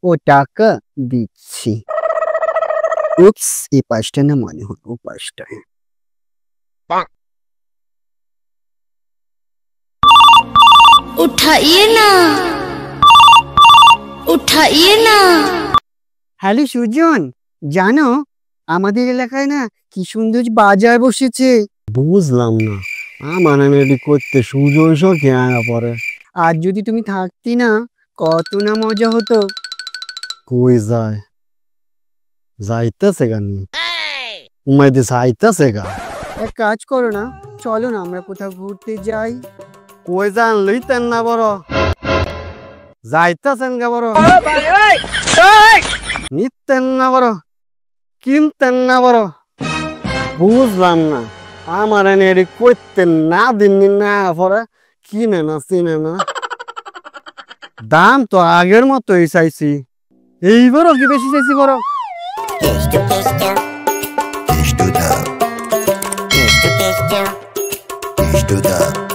ও টাকা দিচ্ছি। উপস, এই পাঁচটা না মনে হলো ও পাঁচটা। उठाइए ना, उठाइए ना। হ্যালো সুজন, জানো আমাদের এলাকায় না কি সুন্দর বাজার বসেছে। বুঝলাম না, আমার এটি করতে সুজন সখী আয়া পরে। আর যদি তুমি থাকতি না, কত না মজা হতো। কই যায়? যাইতেছে গানি উমাইতে যাইতেছে গা। এক কাজ করো না, চলো না আমরা কোথাও ঘুরতে যাই। কই যান লইতেন না বড়, যাইতেছেন গা বড়, নিতেন না বড়, কিনতেন না বড়। বুঝলাম না, আমার এটি করতে না দিন না পরে কিনে না চিনে না। দাম তো আগের মতোই চাইছি, এইবারও কি বেশি চাইছি বড়? Isto dá.